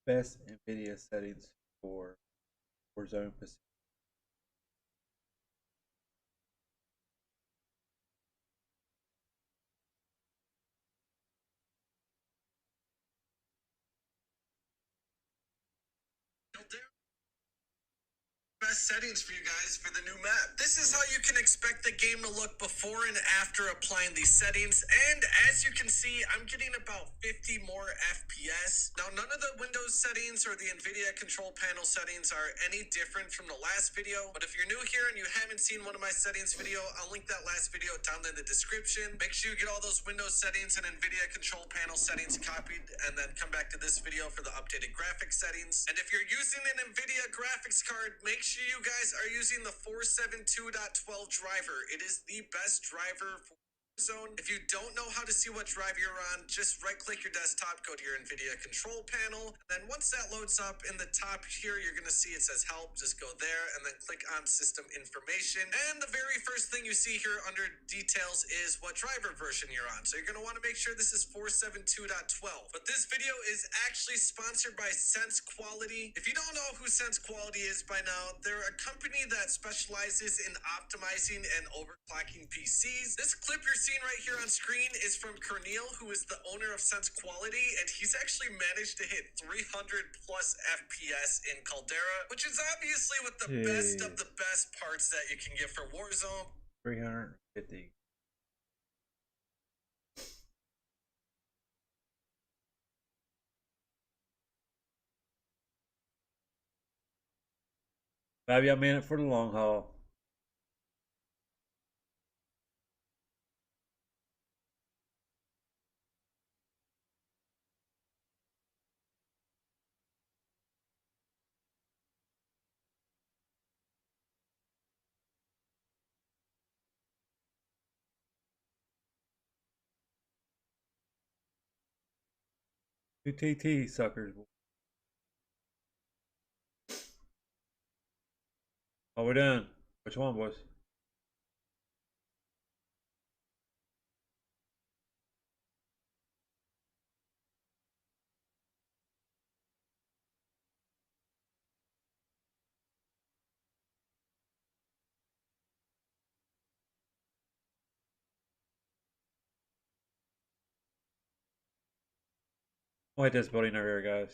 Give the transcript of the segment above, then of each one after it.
Best Nvidia settings for zone Pacific. Best settings for you guys for the new map. This is how you can expect the game to look before and after applying these settings, and as you can see, I'm getting about 50 more FPS. Now, none of the Windows settings or the Nvidia control panel settings are any different from the last video, but if you're new here and you haven't seen one of my settings video, I'll link that last video down in the description. Make sure you get all those Windows settings and Nvidia control panel settings copied, and then come back to this video for the updated graphics settings. And if you're using an Nvidia graphics card, make sure you guys are using the 472.12 driver. It is the best driver for Zone. If you don't know how to see what drive you're on, just right click your desktop, go to your Nvidia control panel, and then once that loads up in the top here, you're gonna see it says help. Just go there and then click on system information. And the very first thing you see here under details is what driver version you're on. So you're gonna wanna make sure this is 472.12. But this video is actually sponsored by Sense Quality. If you don't know who Sense Quality is by now, they're a company that specializes in optimizing and overclocking PCs. This clip you're seeing right here on screen is from Cornel, who is the owner of Sense Quality, and he's actually managed to hit 300 plus FPS in Caldera, which is obviously with the best of the best parts that you can get for Warzone. 350. Maybe I'm in it for the long haul. Two TT suckers. What we done? Which one, boys? I'll hit this building over here, guys.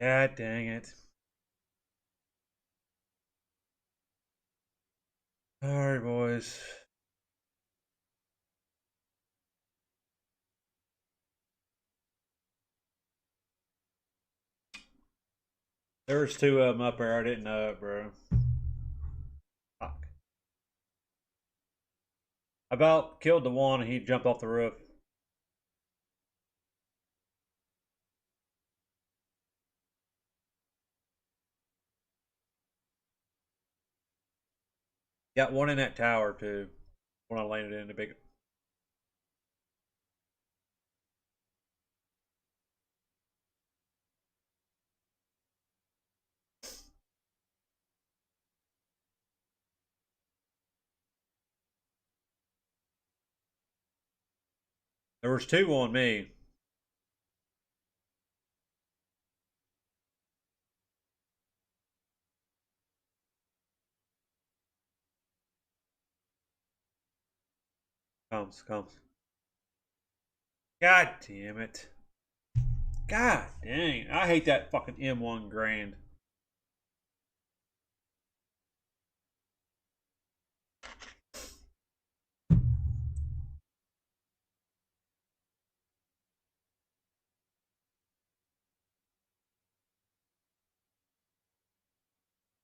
God dang it. Alright, boys. There was two of them up there. I didn't know it, bro. Fuck. I about killed the one and he jumped off the roof. Got one in that tower, too. When I landed in the big... There was two on me. Comes. God damn it. God dang. I hate that fucking M1 Grand.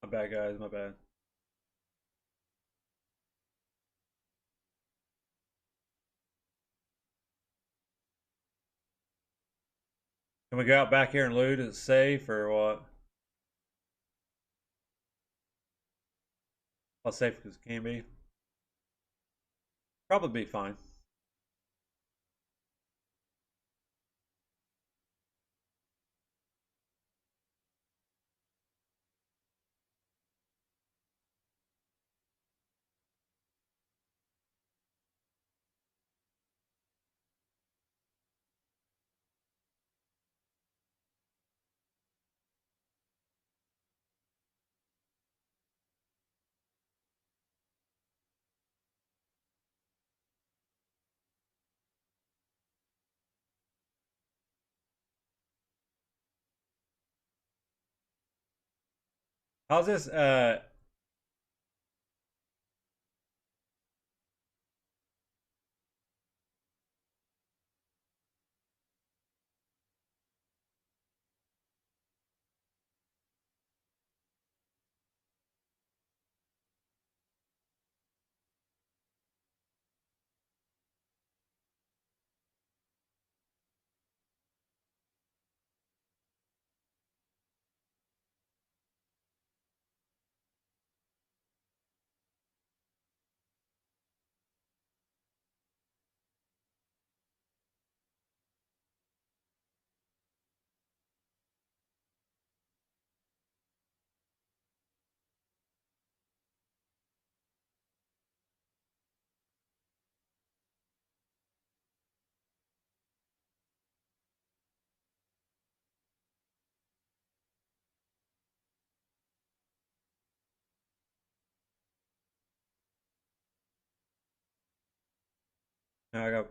My bad, guys. My bad. Can we go out back here and loot? Is it safe or what? How safe as it can be? Probably be fine. How's this? I got.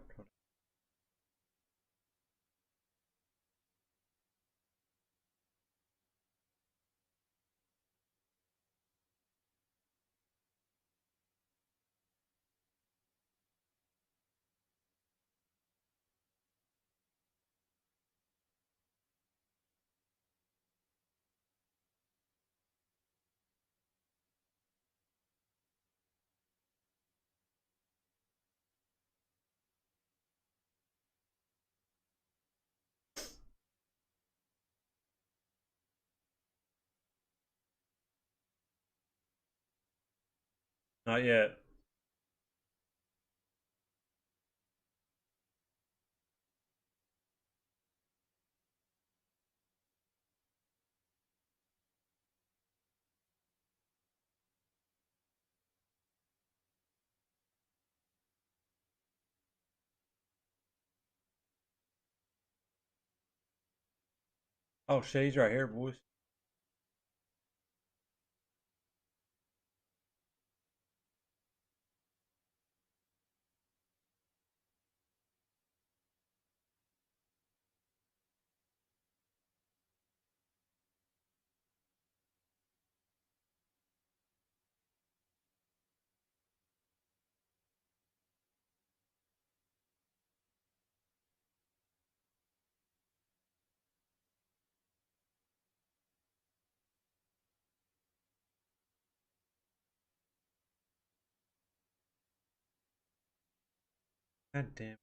Not yet. Oh shit, he's right here, boys. God damn.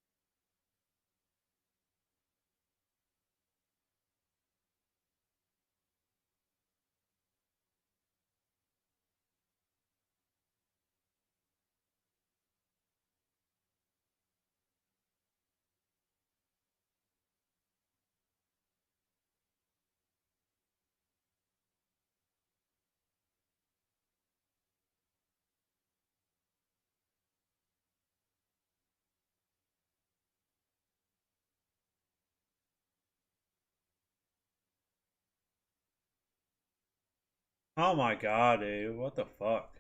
Oh my god, dude. What the fuck?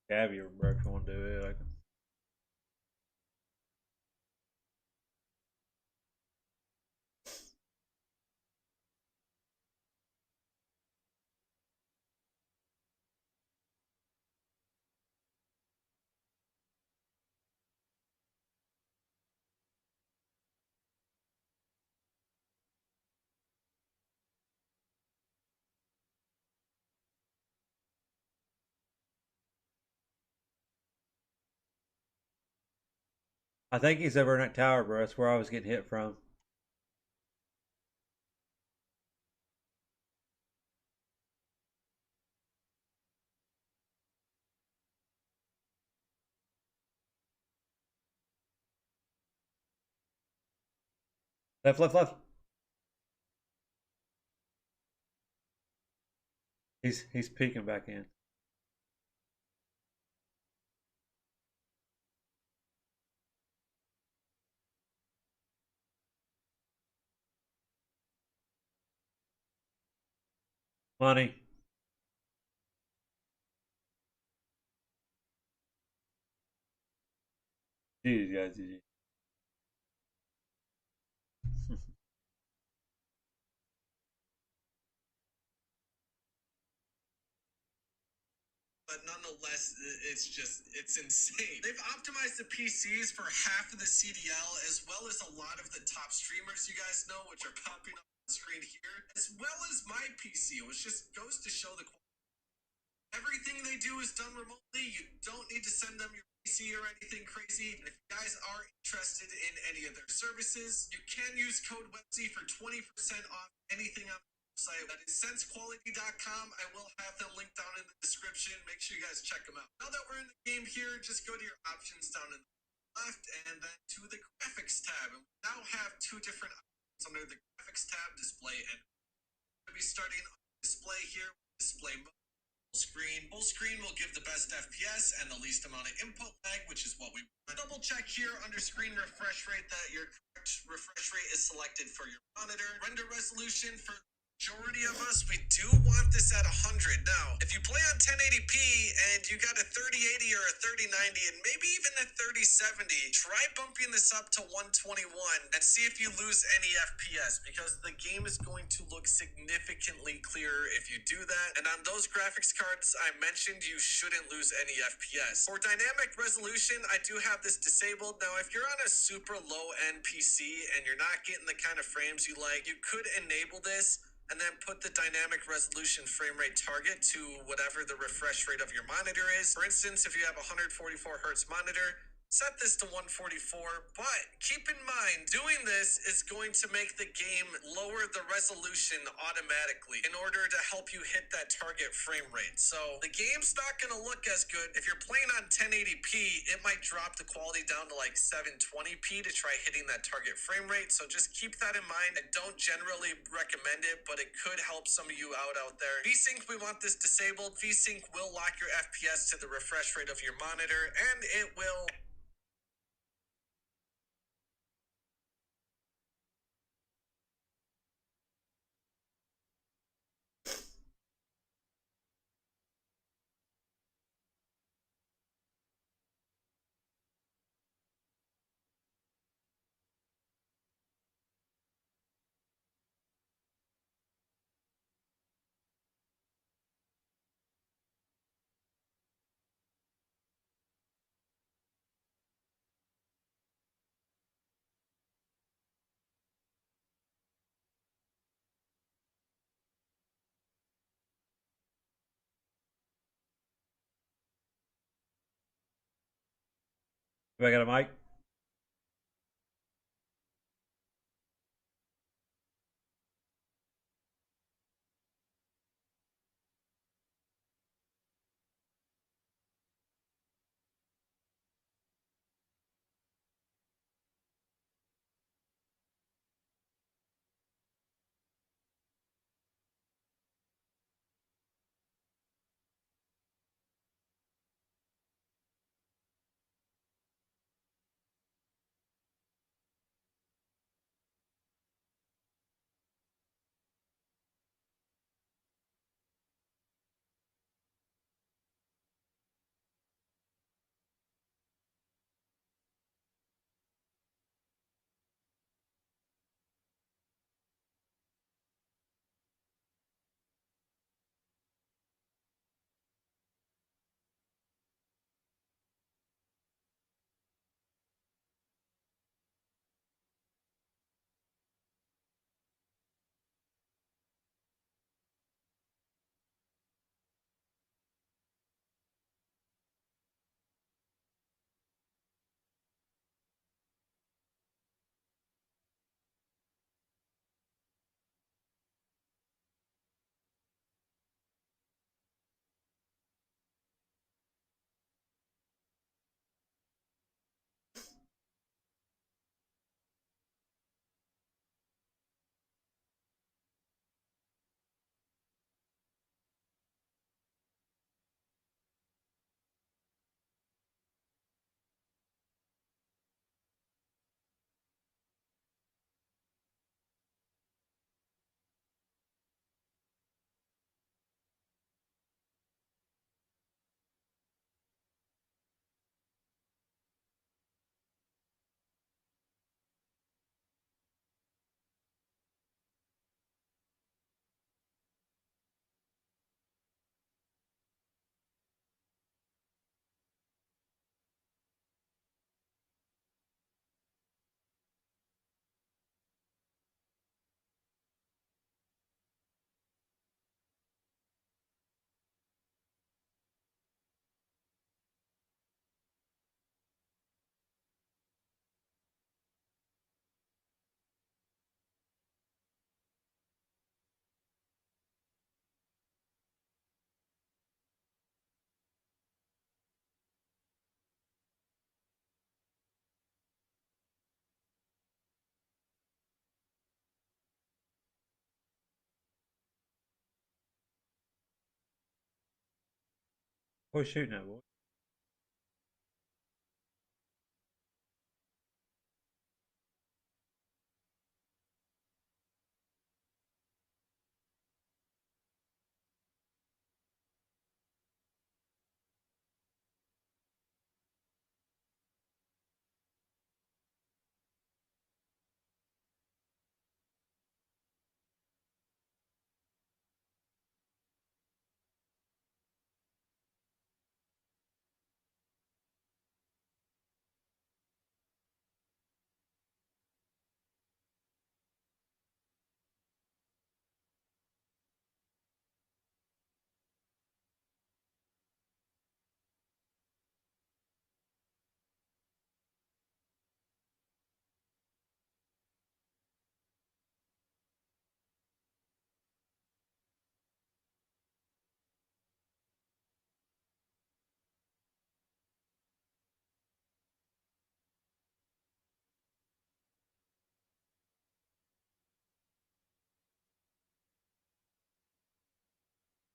Caviar, bro, if you want to do it. I think he's over in that tower, bro. That's where I was getting hit from. Left, left, left. He's peeking back in. Money. GG, guys, GG. But nonetheless, it's insane. They've optimized the PCs for half of the CDL, as well as a lot of the top streamers you guys know, which are popping up on the screen here, as well as my PC, which just goes to show the quality. Everything they do is done remotely. You don't need to send them your PC or anything crazy. And if you guys are interested in any of their services, you can use code WEBZ for 20% off anything on website. That is sensequality.com. I will have them linked down in the description. Make sure you guys check them out. Now that we're in the game here, just go to your options down in the left and then to the graphics tab. And we now have two different options under the graphics tab, display and we'll be starting on display here, display mode. Full screen will give the best FPS and the least amount of input lag, which is what we want. Double check here under screen refresh rate that your correct refresh rate is selected for your monitor. Render resolution for majority of us, we do want this at 100. Now, if you play on 1080p and you got a 3080 or a 3090 and maybe even a 3070, try bumping this up to 121 and see if you lose any FPS, because the game is going to look significantly clearer if you do that. And on those graphics cards I mentioned, you shouldn't lose any FPS. For dynamic resolution, I do have this disabled. Now, if you're on a super low-end PC and you're not getting the kind of frames you like, you could enable this and then put the dynamic resolution frame rate target to whatever the refresh rate of your monitor is. For instance, if you have a 144 hertz monitor, set this to 144, but keep in mind, doing this is going to make the game lower the resolution automatically in order to help you hit that target frame rate. So the game's not going to look as good. If you're playing on 1080p, it might drop the quality down to like 720p to try hitting that target frame rate. So just keep that in mind. I don't generally recommend it, but it could help some of you out there. Vsync, we want this disabled. Vsync will lock your FPS to the refresh rate of your monitor, and it will Do I got a mic? Boy, shooting that boy.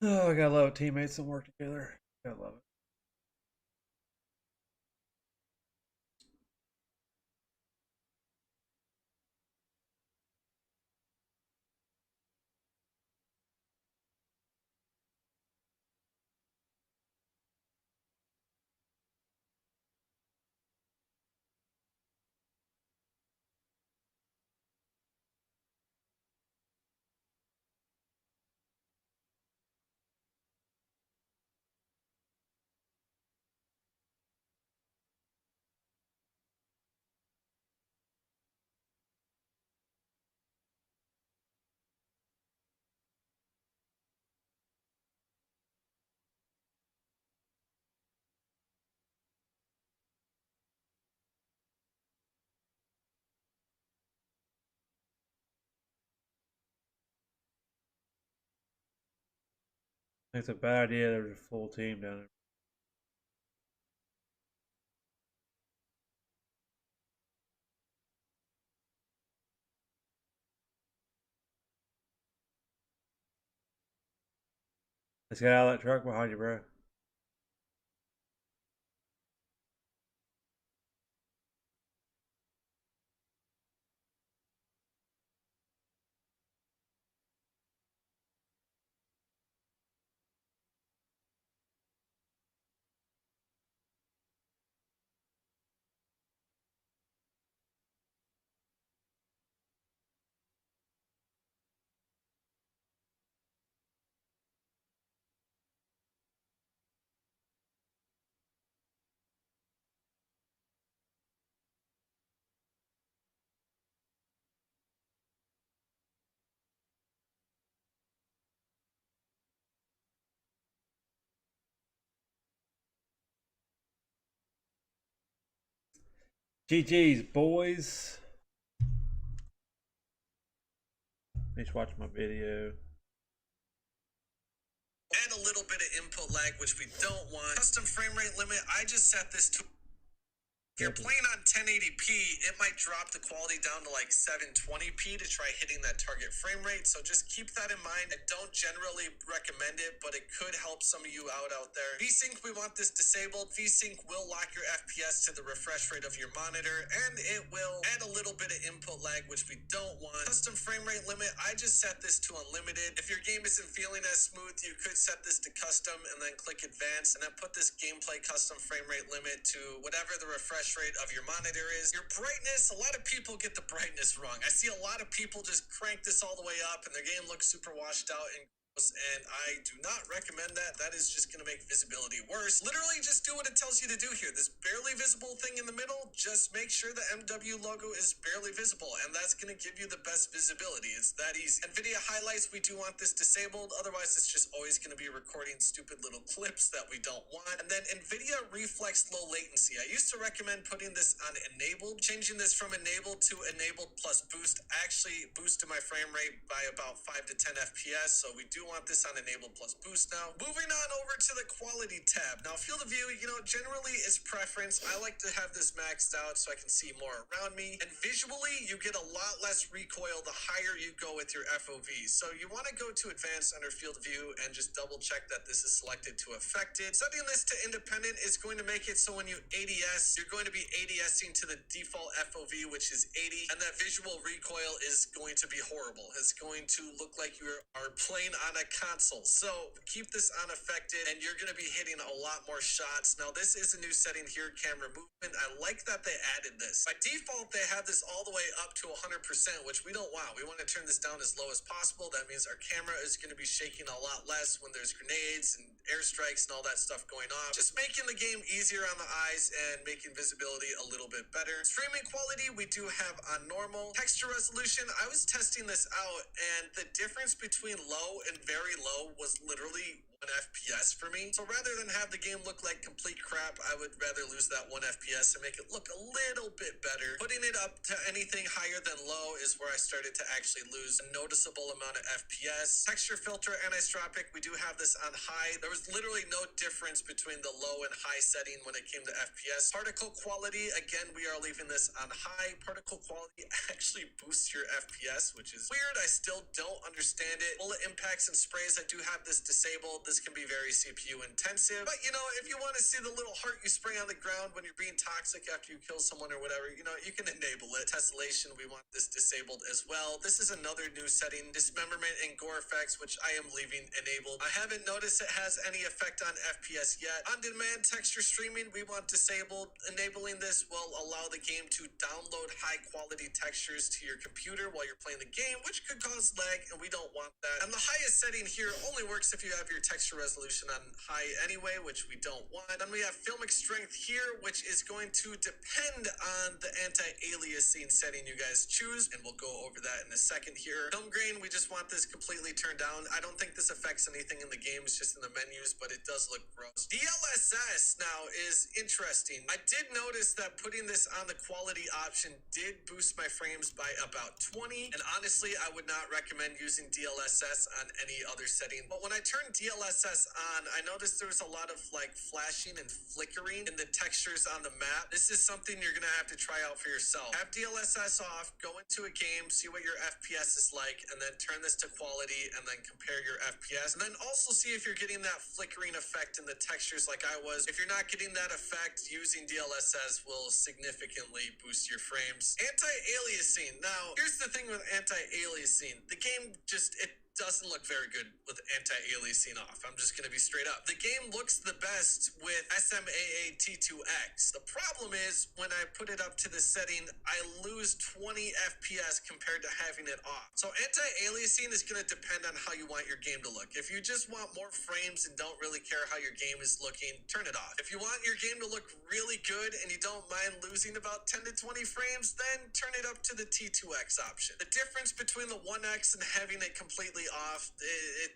Oh, I gotta love teammates that work together. Gotta love it. I think it's a bad idea. There's a full team down there. Let's get out of that truck behind you, bro. GG's, boys. Finish watching my video. Add a little bit of input lag, which we don't want. Custom frame rate limit, I just set this to... If you're playing on 1080p, it might drop the quality down to like 720p to try hitting that target frame rate. So just keep that in mind. I don't generally recommend it, but it could help some of you out there. Vsync, we want this disabled. Vsync will lock your FPS to the refresh rate of your monitor, and it will add a little bit of input lag, which we don't want. Custom frame rate limit, I just set this to unlimited. If your game isn't feeling as smooth, you could set this to custom and then click advanced, and then put this gameplay custom frame rate limit to whatever the refresh rate of your monitor is. Your brightness, a lot of people get the brightness wrong. I see a lot of people just crank this all the way up and their game looks super washed out and I do not recommend that. That is just going to make visibility worse. Literally just do what it tells you to do here. This barely visible thing in the middle, just make sure the MW logo is barely visible, and that's going to give you the best visibility. It's that easy. Nvidia highlights, we do want this disabled. Otherwise, it's just always going to be recording stupid little clips that we don't want. And then Nvidia reflex low latency. I used to recommend putting this on enabled. Changing this from enabled to enabled plus boost actually boosted my frame rate by about 5 to 10 FPS. So we do do want this on enabled plus boost now. Moving on over to the quality tab. Now field of view, you know, generally is preference. I like to have this maxed out so I can see more around me. And visually, you get a lot less recoil the higher you go with your FOV. So you want to go to advanced under field of view and just double check that this is selected to affected. Setting this to independent is going to make it so when you ADS, you're going to be ADSing to the default FOV, which is 80, and that visual recoil is going to be horrible. It's going to look like you are playing on a console. So keep this on affected, and you're going to be hitting a lot more shots. Now, this is a new setting here, camera movement. I like that they added this. By default, they have this all the way up to 100%, which we don't want. We want to turn this down as low as possible. That means our camera is going to be shaking a lot less when there's grenades and airstrikes and all that stuff going off. Just making the game easier on the eyes and making visibility a little bit better. Streaming quality, we do have on normal. Texture resolution, I was testing this out, and the difference between low and very low was literally 1 FPS for me. So rather than have the game look like complete crap, I would rather lose that 1 FPS and make it look a little bit better. Putting it up to anything higher than low is where I started to actually lose a noticeable amount of FPS. Texture filter anisotropic, we do have this on high. There was literally no difference between the low and high setting when it came to FPS. Particle quality, again, we are leaving this on high. Particle quality actually boosts your FPS, which is weird. I still don't understand it. Bullet impacts and sprays, I do have this disabled. This can be very CPU intensive, but you know, if you want to see the little heart you spray on the ground when you're being toxic after you kill someone or whatever, you know, you can enable it. Tessellation, we want this disabled as well. This is another new setting, dismemberment and gore effects, which I am leaving enabled. I haven't noticed it has any effect on FPS yet. On-demand texture streaming, we want disabled. Enabling this will allow the game to download high quality textures to your computer while you're playing the game, which could cause lag, and we don't want that. And the highest setting here only works if you have your texture resolution on high anyway, which we don't want. Then we have filmic strength here, which is going to depend on the anti-aliasing setting you guys choose, and we'll go over that in a second here. Film grain, we just want this completely turned down. I don't think this affects anything in the game, it's just in the menus, but it does look gross. DLSS now is interesting. I did notice that putting this on the quality option did boost my frames by about 20, and honestly, I would not recommend using DLSS on any other setting. But when I turned DLSS on, I noticed there was a lot of like flashing and flickering in the textures on the map. This is something you're gonna have to try out for yourself. Have DLSS off, go into a game, see what your FPS is like, and then turn this to quality and then compare your FPS. And then also see if you're getting that flickering effect in the textures like I was. If you're not getting that effect, using DLSS will significantly boost your frames. Anti-aliasing. Now, here's the thing with anti-aliasing. The game just, it doesn't look very good with anti-aliasing off. I'm just gonna be straight up. The game looks the best with SMAA T2X. The problem is when I put it up to the setting, I lose 20 FPS compared to having it off. So anti-aliasing is gonna depend on how you want your game to look. If you just want more frames and don't really care how your game is looking, turn it off. If you want your game to look really good and you don't mind losing about 10 to 20 frames, then turn it up to the T2X option. The difference between the 1X and having it completely off,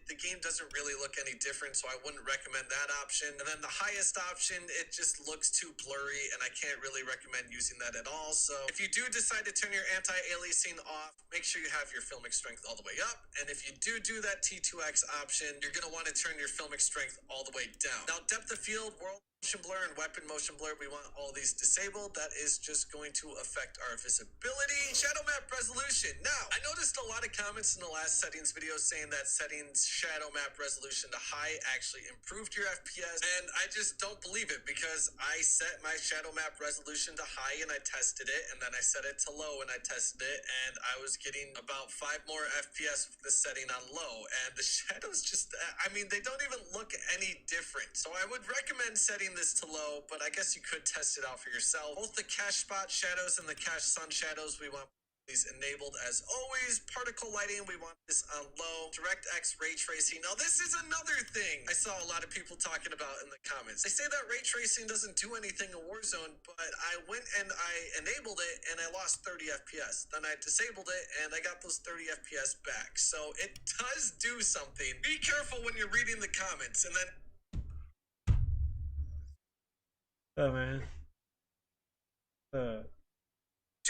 the game doesn't really look any different, so I wouldn't recommend that option. And then the highest option, it just looks too blurry, and I can't really recommend using that at all. So if you do decide to turn your anti-aliasing off, make sure you have your filmic strength all the way up. And if you do that T2X option, you're going to want to turn your filmic strength all the way down. Now, depth of field, world motion blur and weapon motion blur, we want all these disabled. That is just going to affect our visibility. Shadow map resolution. Now, I noticed a lot of comments in the last settings video saying that settings shadow map resolution to high actually improved your FPS, and I just don't believe it because I set my shadow map resolution to high and I tested it, and then I set it to low and I tested it, and I was getting about 5 more FPS with the setting on low, and the shadows just, I mean, they don't even look any different. So I would recommend setting this to low, but I guess you could test it out for yourself. Both the cache spot shadows and the cache sun shadows, we want these enabled as always. Particle lighting, we want this on low. DirectX ray tracing. Now this is another thing I saw a lot of people talking about in the comments. They say that ray tracing doesn't do anything in Warzone, but I went and I enabled it and I lost 30 FPS. Then I disabled it and I got those 30 FPS back. So it does do something. Be careful when you're reading the comments. And then Oh man.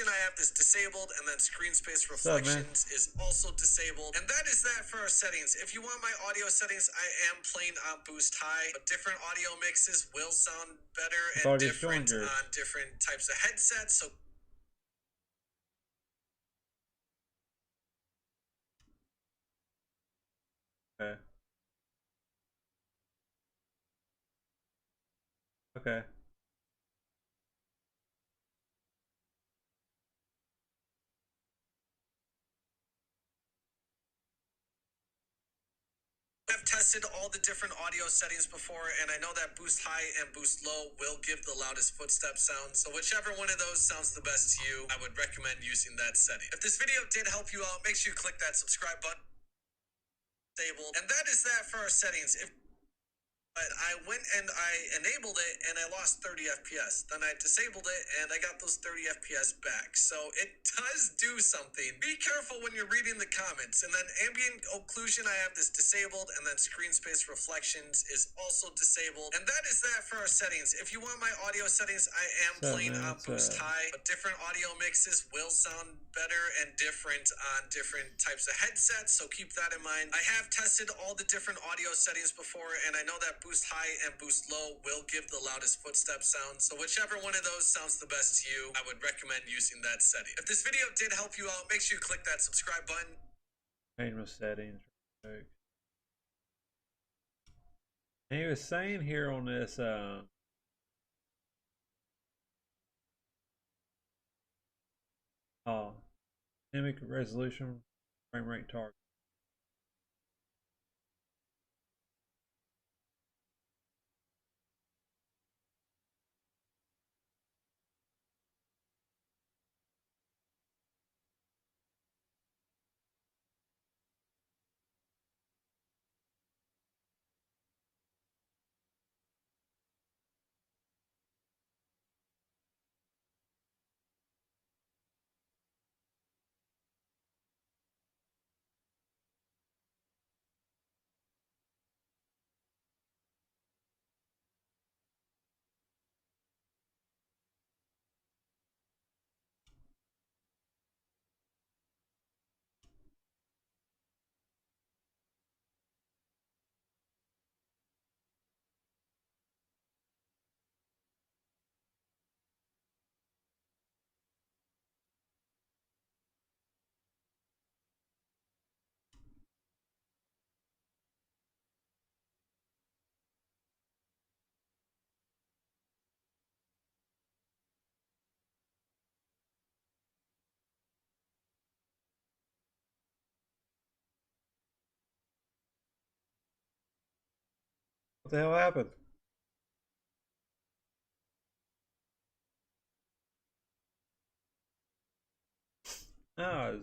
I have this disabled, and then screen space What's up, man? reflections is also disabled. And that is that for our settings. If you want my audio settings, I am playing on boost high, but different audio mixes will sound better I and thought I just different joined yours. on different types of headsets. So Okay. Okay. I've tested all the different audio settings before, and I know that boost high and boost low will give the loudest footstep sound. So whichever one of those sounds the best to you, I would recommend using that setting. If this video did help you out, make sure you click that subscribe button. And that is that for our settings. But I went and I enabled it and I lost 30 FPS. Then I disabled it and I got those 30 FPS back. So it does do something. Be careful when you're reading the comments. And then ambient occlusion, I have this disabled, and then screen space reflections is also disabled. And that is that for our settings. If you want my audio settings, I am playing on boost high, but different audio mixes will sound better and different on different types of headsets. So keep that in mind. I have tested all the different audio settings before, and I know that boost high and boost low will give the loudest footstep sound. So whichever one of those sounds the best to you, I would recommend using that setting. If this video did help you out, make sure you click that subscribe button. Change my settings. He was saying here on this dynamic resolution frame rate target. What the hell happened? No,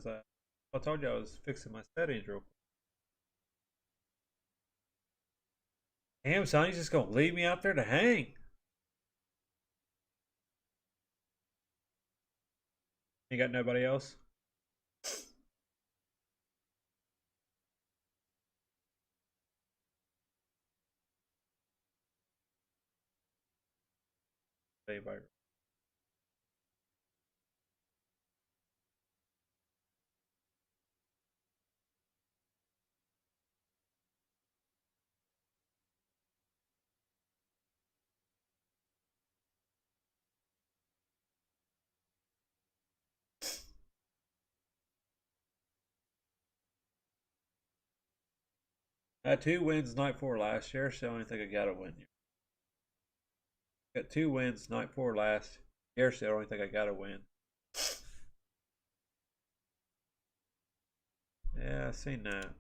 I told you I was fixing my settings real quick. Damn, son, you just gonna leave me out there to hang? You got nobody else? Anybody? I had 2 wins night 4 last year, so I only think I got a win. Got 2 wins night 4 last year, so I only think I got a win. Yeah, I seen that.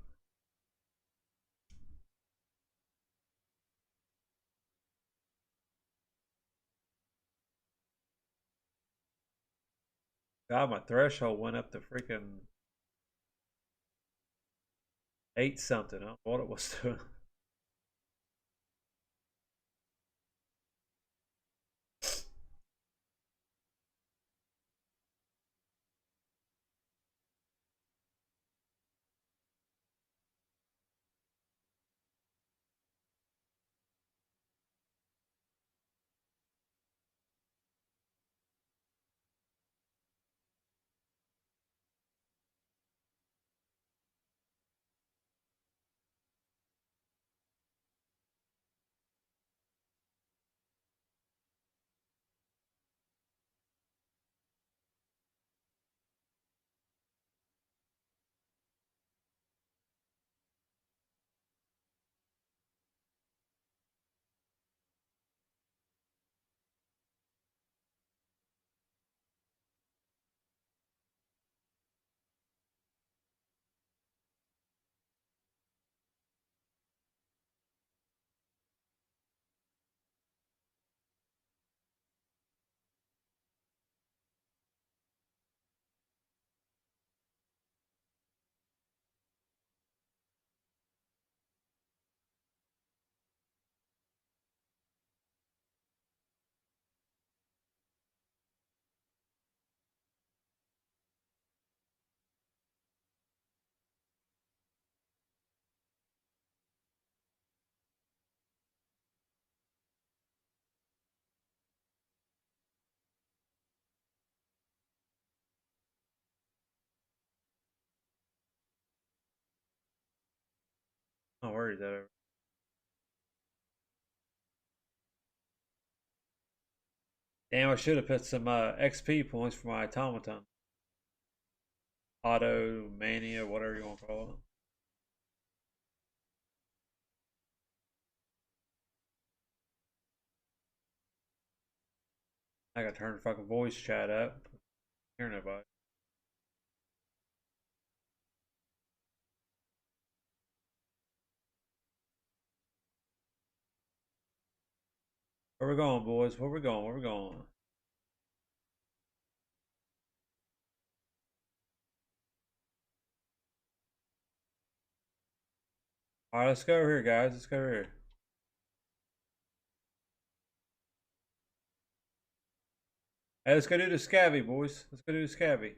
God, my threshold went up to freaking 8 something. I don't know what it was doing. No worries, that. Damn, I should have put some XP points for my automaton. Auto mania, whatever you want to call it. I got to turn the fucking voice chat up. Hear nobody. Where we going, boys? Where we going? Where we going? All right, let's go over here, guys. Let's go over here. Hey, let's go do the scabby, boys. Let's go do the scabby.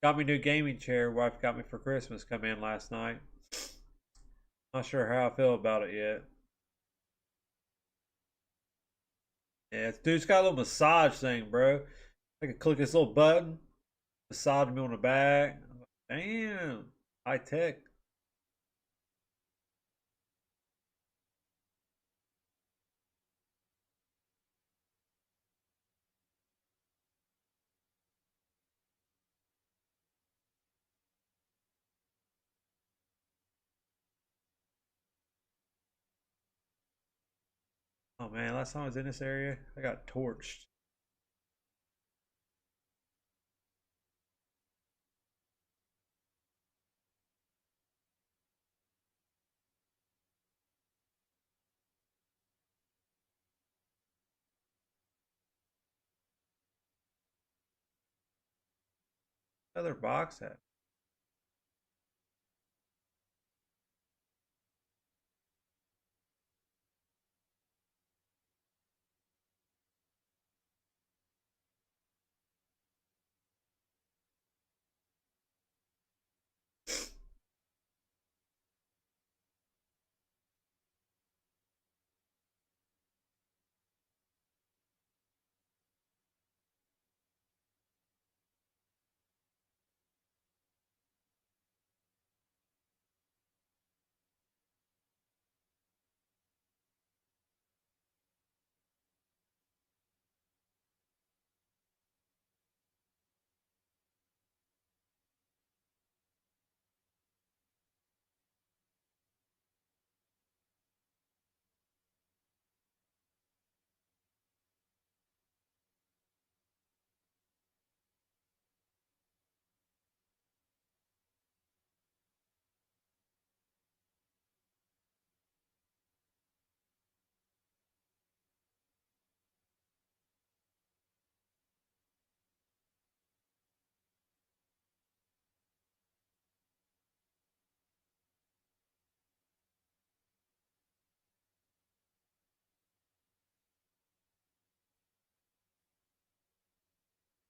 Got me a new gaming chair. Wife got me for Christmas. Come in last night. Not sure how I feel about it yet. Yeah, dude's got a little massage thing, bro. I can click this little button, massage me on the back. Damn, high tech. Oh man, last time I was in this area, I got torched. Other box hat.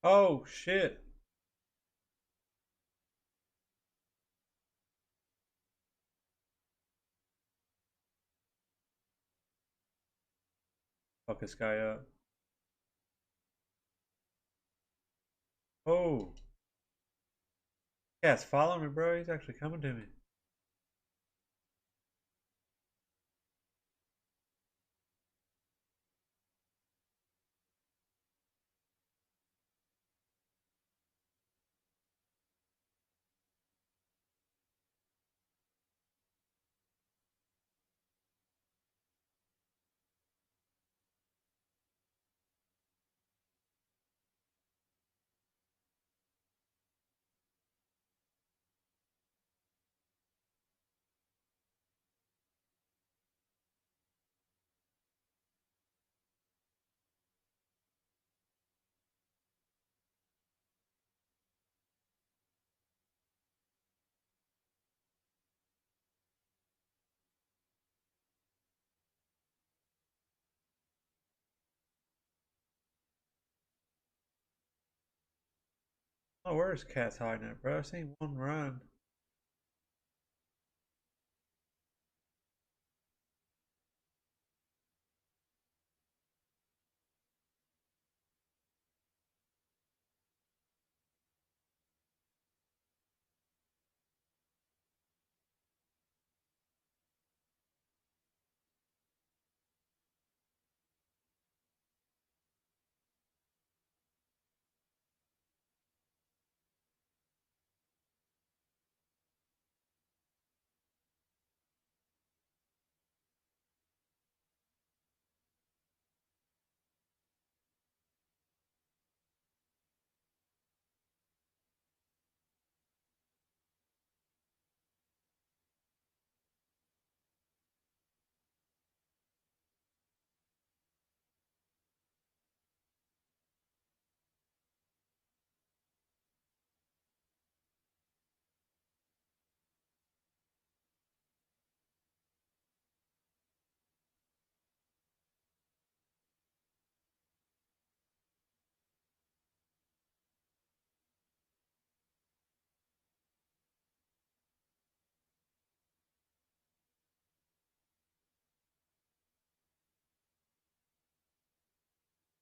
Oh shit. Fuck this guy up. Oh. Yeah, it's following me, bro. He's actually coming to me. Oh, where's Cat's hiding at, bro? I seen one run.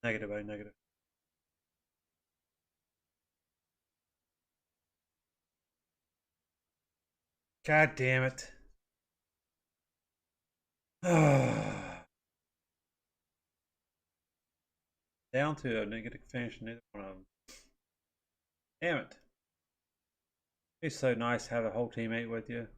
Negative, buddy, negative. God damn it. Down to a negative finish, neither one of them. Damn it. It's so nice to have a whole teammate with you.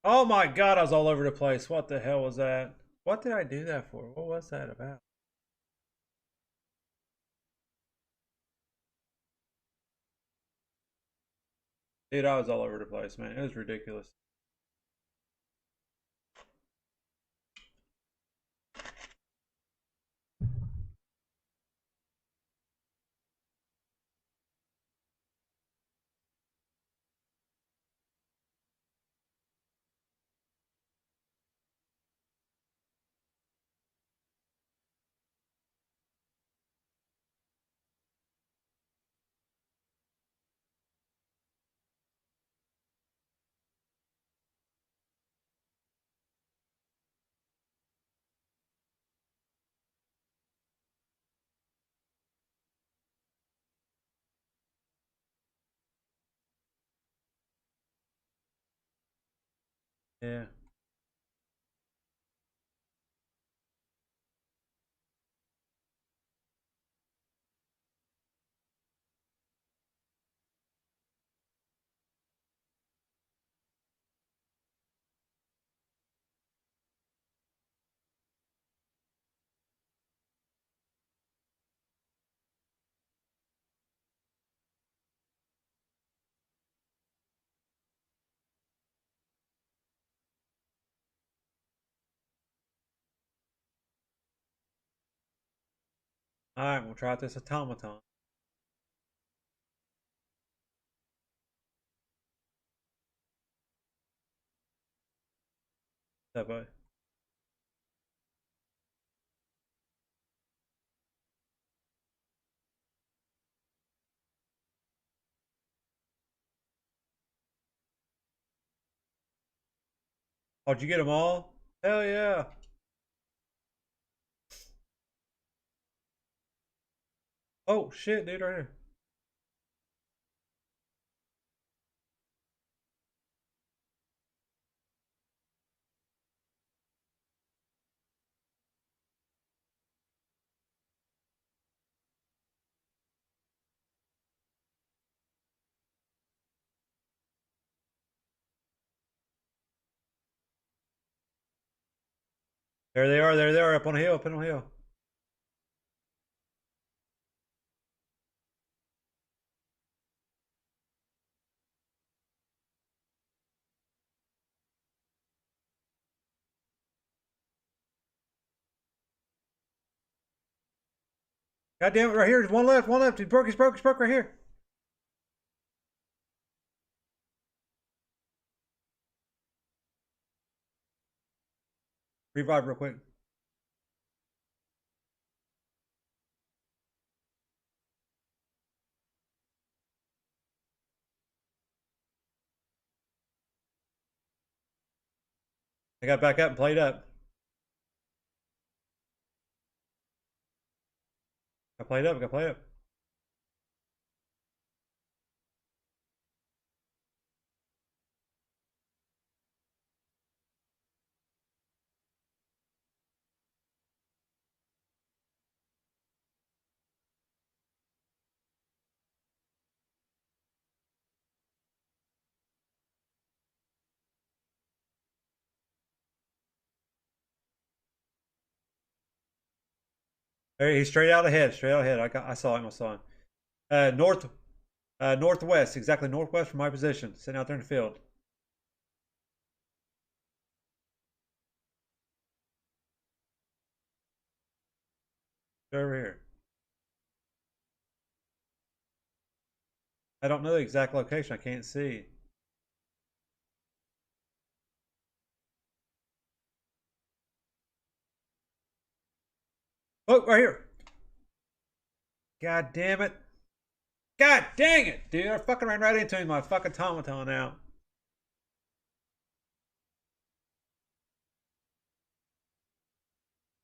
Oh my god, I was all over the place. What the hell was that? What did I do that for? What was that about? Dude, I was all over the place, man. It was ridiculous. Yeah. Alright, we'll try out this automaton. That way. Oh, did you get them all? Hell yeah. Oh shit, dude, right here. There they are, there they are, up on a hill, up on a hill. God damn it, right here. There's one left, one left. He broke, he's broke right here. Revive real quick. I got back up and played up. I played up. I got played up. There, he's straight out ahead. Straight out ahead. I saw him. I saw him. North, northwest. Exactly northwest from my position. Sitting out there in the field. Over here. I don't know the exact location. I can't see. Oh, right here. God damn it. God dang it, dude. I fucking ran right into him. My fucking automaton out.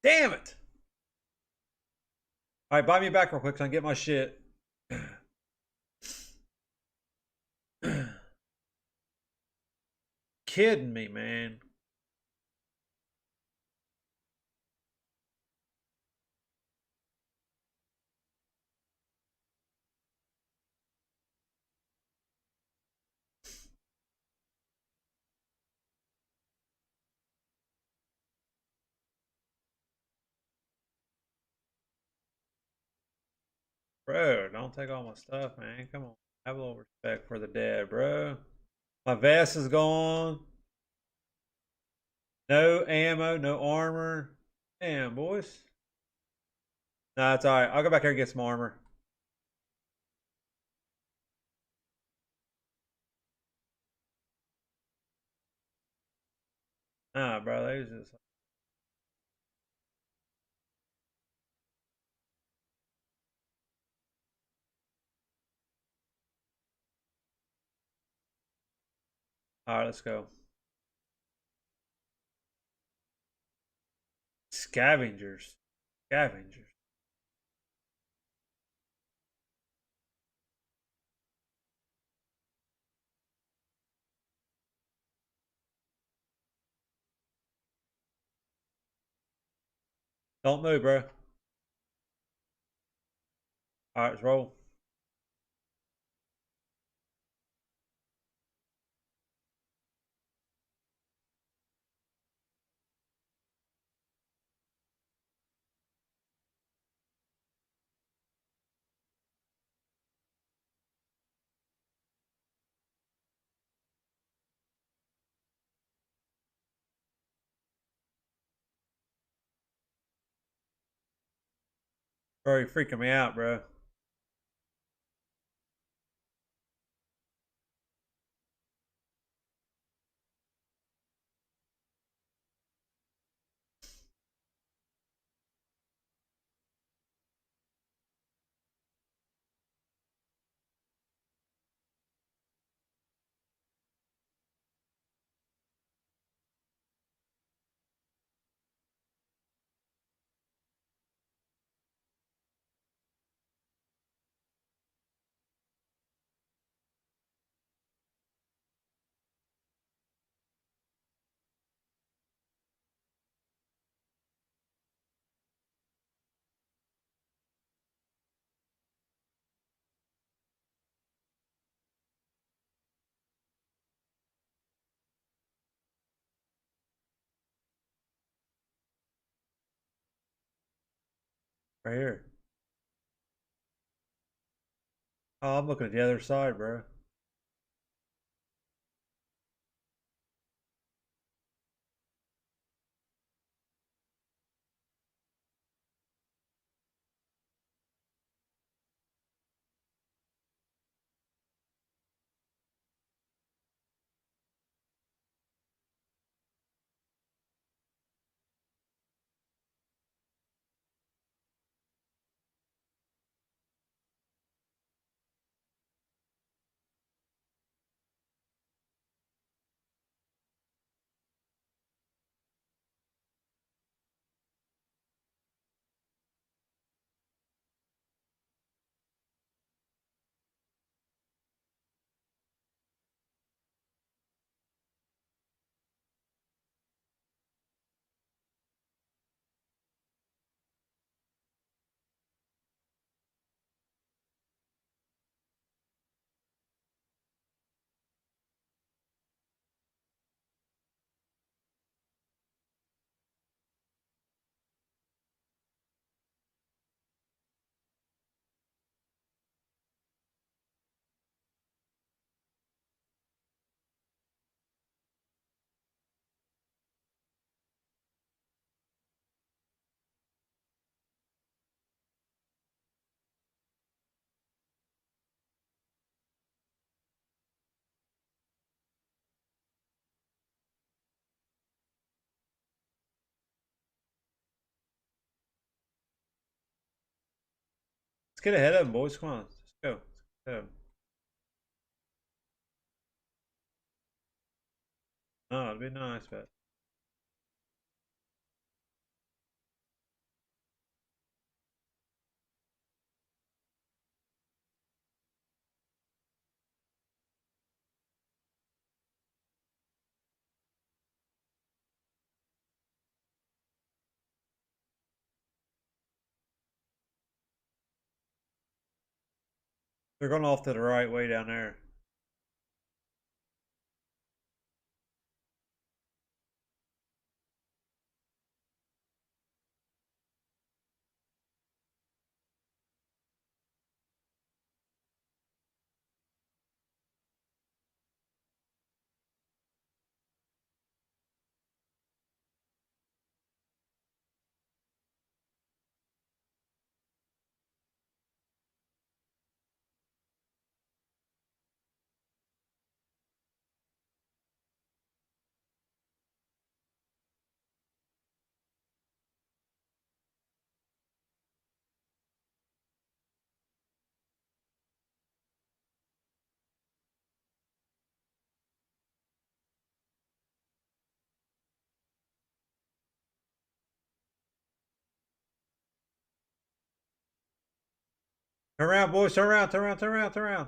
Damn it. All right, buy me back real quick so I can get my shit. Kidding me, man. Bro, don't take all my stuff, man. Come on. Have a little respect for the dead, bro. My vest is gone. No ammo, no armor. Damn, boys. Nah, it's alright. I'll go back here and get some armor. Nah, bro. They was just. Alright, let's go. Scavengers. Scavengers. Don't move, bro. Alright, let's roll. Bro, you're freaking me out, bro. Right here. Oh, I'm looking at the other side, bro. get ahead of him, boys. Come on. Let's go. Let's get ahead of him. Oh, it'd be nice, but they're going off to the right way down there. Turn around, boys. Turn around. Turn around. Turn around. Turn around.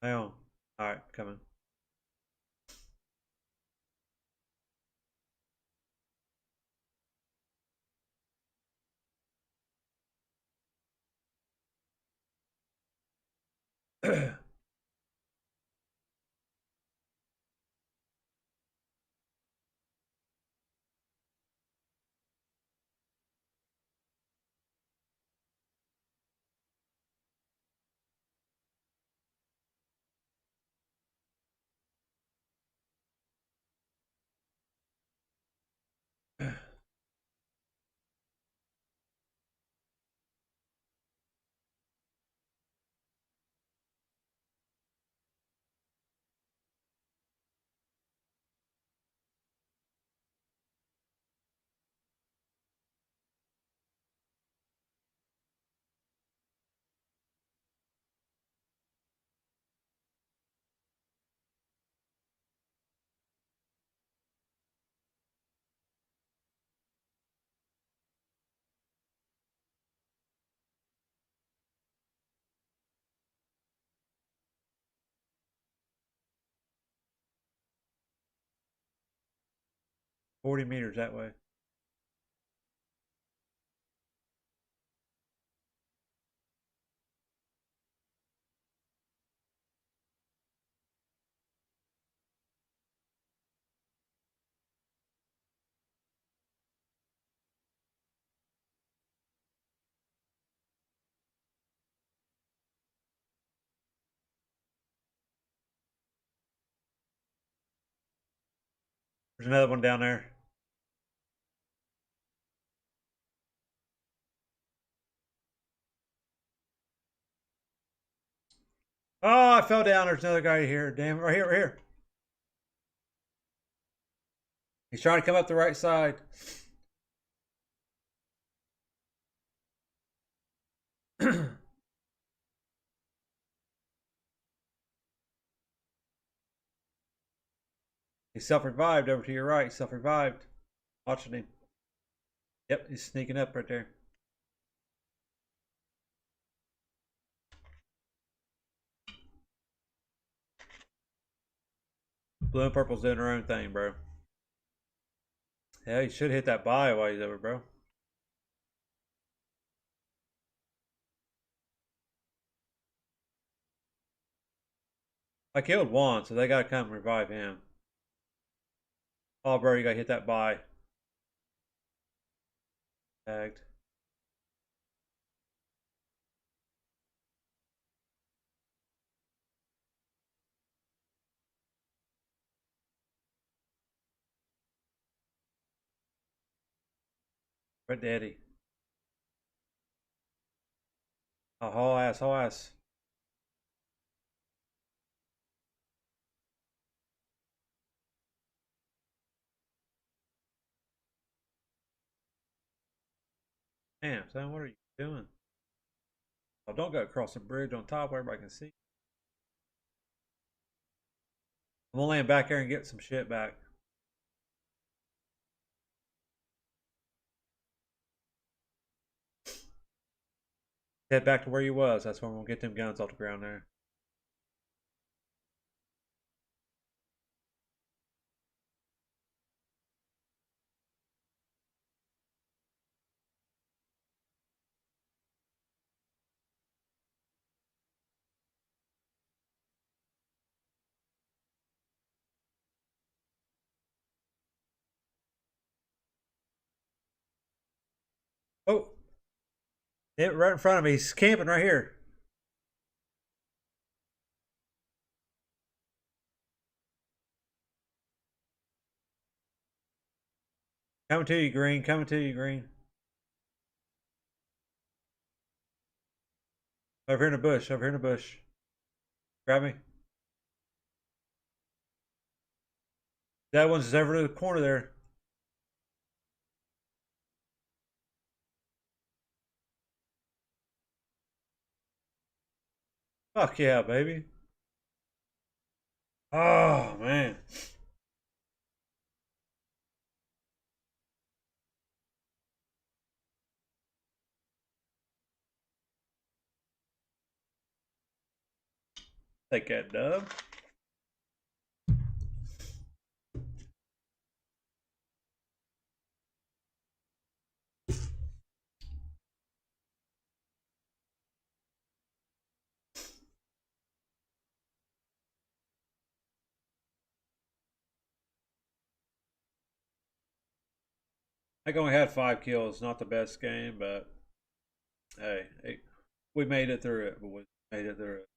Hang on. All right, coming. There's 40 meters that way. There's another one down there. Oh, I fell down. There's another guy here. Damn, right here, right here. He's trying to come up the right side. He self-revived over to your right. Self-revived. Watching him. Yep, he's sneaking up right there. Blue and purple's doing their own thing, bro. Yeah, he should hit that buy while he's over, bro. I killed one, so they gotta come revive him. Oh, bro, you gotta hit that buy. Tagged. Red Daddy. Oh, haul ass, haul ass. Damn, son, what are you doing? Oh, don't go across the bridge on top where everybody can see. I'm gonna land back there and get some shit back. Head back to where you was. That's where we'll get them guns off the ground there. Oh, hit right in front of me. He's camping right here. Coming to you, Green. Coming to you, Green. Over here in the bush. Over here in the bush. Grab me. That one's over to the corner there. Fuck yeah, baby. Oh, man. Take that dub. I only had 5 kills. Not the best game, but hey, we made it through it. We made it through it.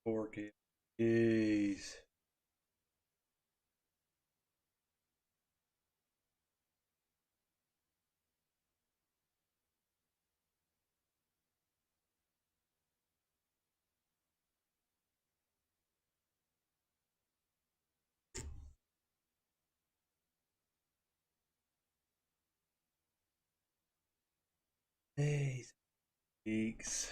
Four kills. Jeez. Jeez. Geeks.